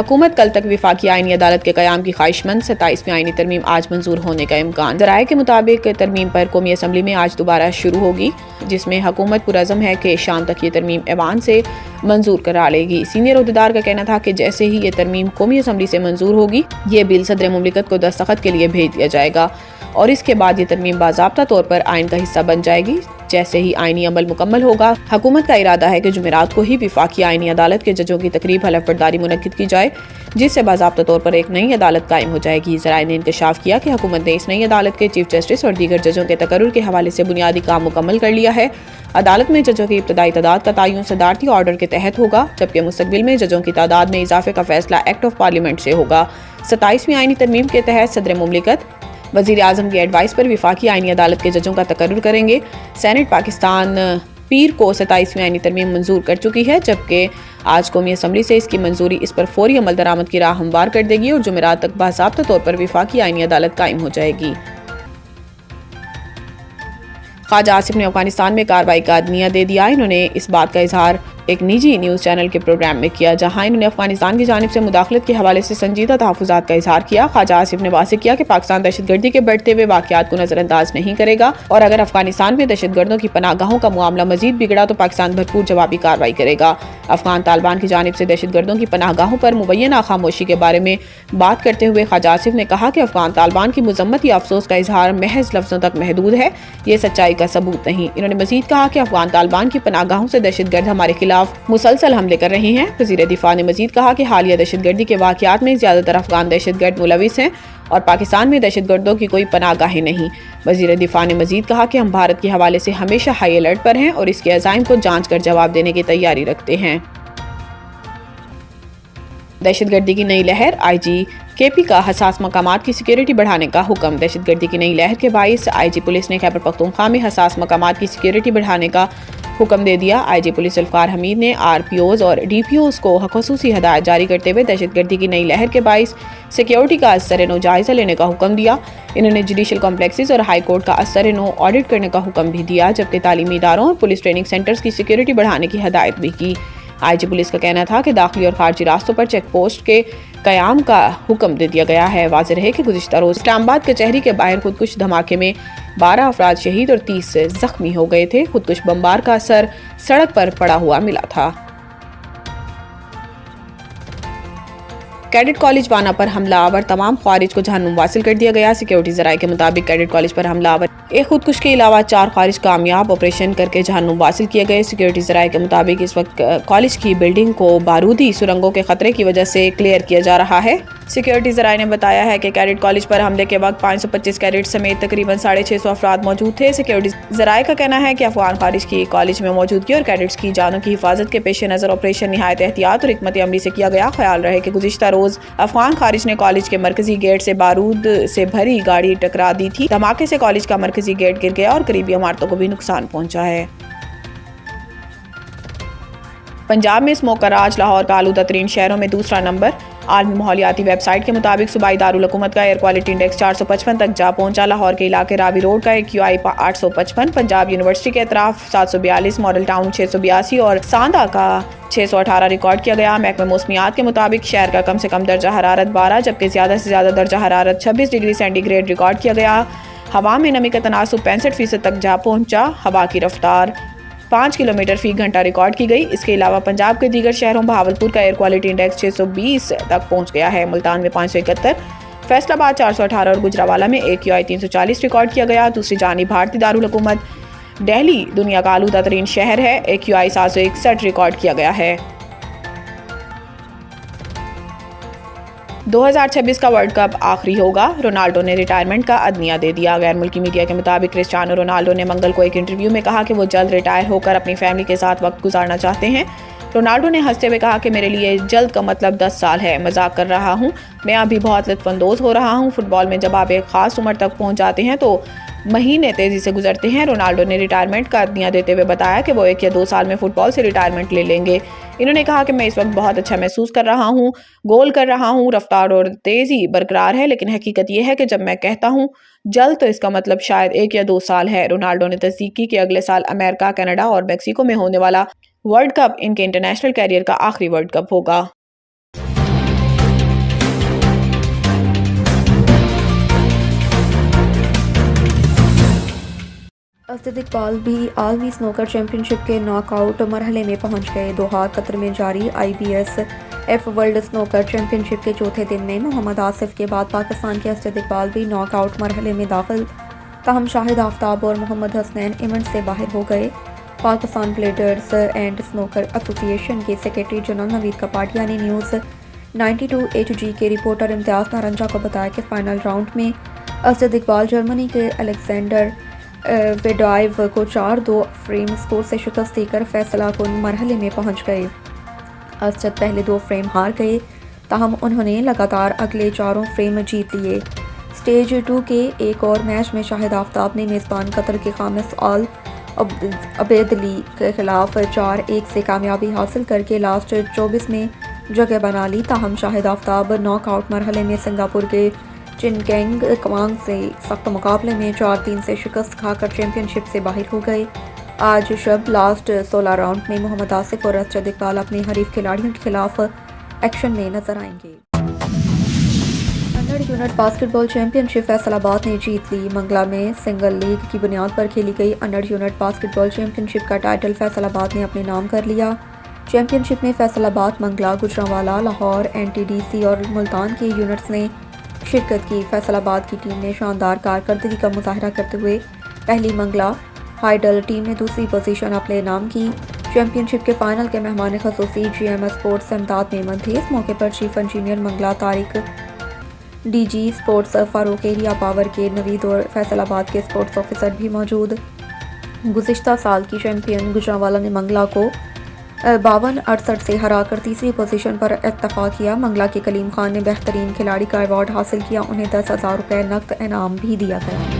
हुकूमत कल तक विफाकी आईनी अदालत के क़याम की ख्वाहिशमंद 27वीं आईनी तरमीम आज मंजूर होने का इम्कान। ज़राए के मुताबिक तरमीम पर कौमी असम्बली में आज दोबारा शुरू होगी, जिसमें हुकूमत पुरज़म है कि शाम तक ये तरमीम ऐवान से मंजूर करा लेगी। सीनियर अहदेदार का कहना था कि जैसे ही ये तरमीम कौमी असम्बली से मंजूर होगी, ये बिल सदर मुमलिकत को दस्तखत के लिए भेज दिया जाएगा और इसके बाद ये तरमीम बाज़ाब्ता तौर पर आइन का हिस्सा बन जाएगी। जैसे ही आइनी अमल मुकम्मल होगा, हुकूमत का इरादा है कि जुमेरात को ही विफाकी आइनी अदालत के जजों की तकरीब हलफ बर्दारी मुनक्किद की जाए, जिससे बाज़ाब्ता तौर पर एक नई अदालत कायम हो जाएगी। ज़राए ने इंकशाफ किया कि हुकूमत ने इस नई अदालत के चीफ जस्टिस और दीगर जजों के तकर्रुर के हवाले से बुनियादी काम मुकम्मल कर लिया है। अदालत में जजों की इब्तदाई तादाद का तयन सदारती ऑर्डर के तहत होगा, जबकि मुस्तकबिल में जजों की तादाद में इजाफे का फैसला एक्ट ऑफ पार्लियामेंट से होगा। 27वीं आइनी तरमीम के तहत सदर मुमलिकत वज़ीर आज़म की एडवाइस पर विफाकी आईनी अदालत के जजों का तकर्रुर करेंगे। सेनेट पाकिस्तान पीर को 27वीं आईनी तरमीम मंजूर कर चुकी है, जबकि आज कौमी असम्बली से इसकी मंजूरी इस पर फौरी अमल दरामद की राह हमवार कर देगी और जुमेरात तक बाज़ाब्ता तौर पर विफाकी आईनी अदालत कायम हो जाएगी। ख्वाजा आसिफ ने अफगानिस्तान में कार्रवाई का अदनिया दे दिया। इन्होंने इस बात का इजहार एक निजी न्यूज़ चैनल के प्रोग्राम में किया, जहां इन्होंने अफगानिस्तान की जानिब से मुदाखलत के हवाले से संजीदा तहफ़्फ़ुज़ात का इजहार किया। ख्वाजा आसिफ ने वाज़ेह किया कि पाकिस्तान दहशतगर्दी के बढ़ते हुए वाक़यात को नज़रअंदाज नहीं करेगा और अगर अफगानिस्तान में दहशतगर्दों की पनाहगाहों का मामला मजीद बिगड़ा तो पाकिस्तान भरपूर जवाबी कार्रवाई करेगा। अफगान तालिबान की जानिब से दहशतगर्दों की पनाहगाहों पर मुबैना खामोशी के बारे में बात करते हुए ख्वाजा आसिफ ने कहा कि अफगान तालिबान की मजम्मत या अफसोस का इजहार महज लफ्ज़ों तक महदूद है, ये सच्चाई का सबूत नहीं। इन्होंने मजीद कहा कि अफगान तालिबान की पनाहगाहों से दहशतगर्द हमारे खिलाफ मुसलसल हमले कर रहे हैं। वज़ीर दिफा ने मजीद कहा कि हालिया दहशतगर्दी के वाक़यात में ज़्यादातर अफगान दहशतगर्द मुलविस हैं और पाकिस्तान में दहशतगर्दों की कोई पनाहगाहें नहीं। वज़ीर दिफा ने मजीद कहा कि हम भारत के हवाले से हमेशा हाई अलर्ट पर हैं और इसके अज़ाइम को जांच कर जवाब देने की तैयारी रखते हैं। दहशतगर्दी की नई लहर, IG KP का हसास मकामात की सिक्योरिटी बढ़ाने का हुक्म। दहशतगर्दी की नई लहर के बाइस IG पुलिस ने खैबर पख्तूनख्वा में हसास मकामात की सिक्योरिटी बढ़ाने का हुक्म दे दिया। IG पुलिस ज़ुल्फ़िकार हमीद ने RPOs और DPOs को ख़ुसूसी हदायत जारी करते हुए दहशतगर्दी की नई लहर के बाइस सिक्योरिटी का असर-ए-नौ जायज़ा लेने का हुक्म दिया। इन्होंने जुडिशल कॉम्प्लेक्सेस और हाई कोर्ट का असर-ए-नौ ऑडिट करने का हुक्म भी दिया, जबकि तालीमी इदारों और पुलिस ट्रेनिंग सेंटर्स की सिक्योरिटी बढ़ाने की हदायत भी की। IG पुलिस का कहना था कि दाखिली और खारजी रास्तों पर चेक पोस्ट के क़याम का हुक्म दे दिया गया है। वाज़ेह रहे कि गुज़िश्ता रोज़ इस्लामाबाद कचहरी के बाहर खुदकुश धमाके में 12 अफराद शहीद और 30 ज़ख्मी हो गए थे। खुदकुश बमबार का असर सड़क पर पड़ा हुआ मिला था। कैडेट कॉलेज वाना पर हमलावर तमाम ख्वारिज को जहन्नुम वासिल कर दिया गया। सिक्योरिटी ज़राए के मुताबिक कैडेट कॉलेज पर हमलावर एक खुदकुश के अलावा 4 ख्वारिज कामयाब ऑपरेशन करके जहन्नुम वासिल किए गए। सिक्योरिटी ज़राए के मुताबिक इस वक्त कॉलेज की बिल्डिंग को बारूदी सुरंगों के खतरे की वजह से क्लियर किया जा रहा है। सिक्योरिटी ज़राए ने बताया है कि कैडेट कॉलेज पर हमले के वक्त 525 कैडेट समेत तकरीबन 650 अफराद मौजूद थे। सिक्योरिटी ज़राए का कहना है कि अफगान खारिज की कॉलेज में मौजूदगी और कैडेट्स की जानों की हिफाजत के पेश नज़र ऑपरेशन निहायत एहतियात और हिकमत अमली से किया गया। ख्याल रहे कि गुज़िश्ता रोज़ अफगान खारिज ने कॉलेज के मरकजी गेट से बारूद से भरी गाड़ी टकरा दी थी। धमाके से कॉलेज का मरकजी गेट गिर गया और करीबी इमारतों को भी नुकसान पहुंचा है। पंजाब में स्मोक का राज, लाहौर का आलूदा तरीन शहरों में दूसरा नंबर। आलमी माहौलियाती वेबसाइट के मुताबिक सूबाई दारुल हुकूमत का एयर क्वालिटी इंडेक्स 455 तक जा पहुंचा। लाहौर के इलाके रावी रोड का AQI 855, पंजाब यूनिवर्सिटी के अतराफ 742, मॉडल टाउन 682 और सांदा का 618 रिकॉर्ड किया गया। महकमे मौसमियात के मुताबिक शहर का कम से कम दर्जा हरारत 12 जबकि ज़्यादा से ज़्यादा दर्जा हरारत 26 डिग्री सेंटीग्रेड रिकॉर्ड किया गया। हवा में नमी का तनासुब 65% तक जा पहुंचा। हवा की रफ्तार 5 किलोमीटर फी घंटा रिकॉर्ड की गई। इसके अलावा पंजाब के दीगर शहरों बहावलपुर का एयर क्वालिटी इंडेक्स 620 तक पहुंच गया है। मुल्तान में 571, फैसलाबाद 418 और गुजरावाला में AQI 340 रिकॉर्ड किया गया। दूसरी जानिब भारतीय दारुल हुकूमत दिल्ली दुनिया का आलूदा तरीन शहर है। AQI 761 रिकॉर्ड किया गया है। 2026 का वर्ल्ड कप आखिरी होगा। रोनाल्डो ने रिटायरमेंट का अदनिया दे दिया। गैर मुल्की मीडिया के मुताबिक क्रिस्टियानो रोनाल्डो ने मंगल को एक इंटरव्यू में कहा कि वो जल्द रिटायर होकर अपनी फैमिली के साथ वक्त गुजारना चाहते हैं। रोनाल्डो ने हंसते हुए कहा कि मेरे लिए जल्द का मतलब 10 साल है, मजाक कर रहा हूँ, मैं अभी बहुत लुत्फानंदोज हो रहा हूँ। फुटबॉल में जब आप एक खास उम्र तक पहुँच जाते हैं तो महीने तेजी से गुजरते हैं। रोनाल्डो ने रिटायरमेंट का अदनिया देते हुए बताया कि वो 1 या 2 साल में फुटबॉल से रिटायरमेंट ले लेंगे। इन्होंने कहा कि मैं इस वक्त बहुत अच्छा महसूस कर रहा हूँ, गोल कर रहा हूँ, रफ्तार और तेजी बरकरार है, लेकिन हकीकत यह है कि जब मैं कहता हूँ जल्द तो इसका मतलब शायद 1 या 2 साल है। रोनाल्डो ने तस्दीक की कि अगले साल अमेरिका, कनाडा और मैक्सिको में होने वाला वर्ल्ड कप इनके इंटरनेशनल कैरियर का आखिरी वर्ल्ड कप होगा। असद इकबाल भी आलमी स्नूकर चैंपियनशिप के नॉकआउट मरहले में पहुंच गए। दोहा कतर में जारी IBSF वर्ल्ड स्नूकर चैंपियनशिप के चौथे दिन में मोहम्मद आसिफ के बाद पाकिस्तान के असद इकबाल भी नॉकआउट मरहले में दाखिल। ताहम शाहिद आफ्ताब और मोहम्मद हसनैन इवेंट से बाहर हो गए। Pakistan players and snooker association के सेक्रेटरी जनरल नवीद कपाटिया ने न्यूज़ 92 HG के रिपोर्टर इम्तियाज़ नारंजा को बताया कि फाइनल राउंड में असद इकबाल जर्मनी के अलेक्जेंडर वेडाइव को 4-2 फ्रेम स्कोर से शिकस्त देकर फैसला कुन मरहले में पहुंच गए। असद पहले 2 फ्रेम हार गए, ताहम उन्होंने लगातार अगले 4 फ्रेम जीत लिए। स्टेज 2 के एक और मैच में शाहिद आफ्ताब ने मेज़बान कतर के खामिस आल अबेदली के खिलाफ 4-1 से कामयाबी हासिल करके लास्ट 24 में जगह बना ली। ताहम शाहिद आफ्ताब नॉकआउट मरहले में सिंगापुर के चिनकेंग कवांग से सख्त मुकाबले में 4-3 से शिकस्त खाकर चैंपियनशिप से बाहर हो गए। आज शब लास्ट 16 राउंड में मोहम्मद आसिफ और असद इकबाल अपने हरीफ खिलाड़ियों के खिलाफ एक्शन में नजर आएंगे। Under unit basketball championship Faisalabad ने जीत ली। मंगला में सिंगल लीग की बुनियाद पर खेली गई अंडर यूनिट बास्केटबॉल चैंपियनशिप का टाइटल फैसलाबाद ने अपने नाम कर लिया। चैंपियनशिप में फैसलाबाद, मंगला, गुजरांवाला, लाहौर, NTDC और मुल्तान के यूनिट्स ने शिरकत की। फैसलाबाद की टीम ने शानदार कारकर्दगी का मुजाहरा करते हुए पहली, मंगला हाइडल टीम ने दूसरी पोजीशन अपने नाम की। चैंपियनशिप के फाइनल के मेहमान खसूसी GMS स्पोर्ट्स इमदाद मेमन थे। इस मौके पर chief engineer Mangla Tariq, DG sports Farooq, area power के नवीद और फैसलाबाद के स्पोर्ट्स ऑफिसर भी मौजूद। गुज़िश्ता साल की चैंपियन गुजरांवाला ने मंगला को 52-68 से हराकर तीसरी पोजीशन पर इत्तफाक किया। मंगला के कलीम खान ने बेहतरीन खिलाड़ी का अवार्ड हासिल किया। उन्हें 10,000 रुपये नकद इनाम भी दिया गया।